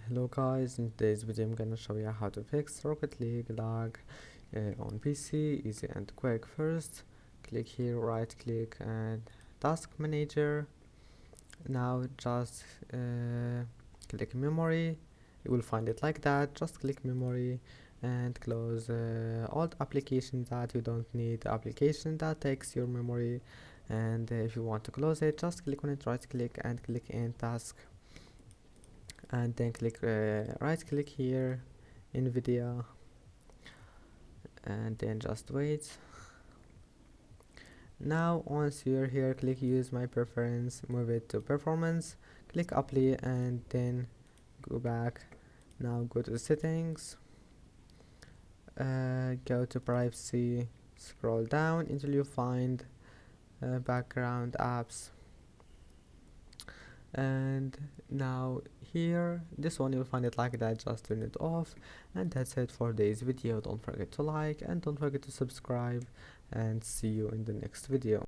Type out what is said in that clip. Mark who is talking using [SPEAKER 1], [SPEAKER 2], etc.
[SPEAKER 1] Hello guys, in today's video I'm gonna show you how to fix Rocket League lag on PC, easy and quick. First, click here, right click and task manager. Now just click memory. You will find it like that. Just click memory and close all applications that you don't need, the application that takes your memory. And if you want to close it, just click on it, right click and click in task, and then click right click here, NVIDIA, and then just wait. Now once you're here, click use my preference, move it to performance, click apply and then go back. Now go to settings, go to privacy, scroll down until you find background apps, and now here this one you'll find it like that. Just turn it off, and that's it for today's video. Don't forget to like and don't forget to subscribe, and see you in the next video.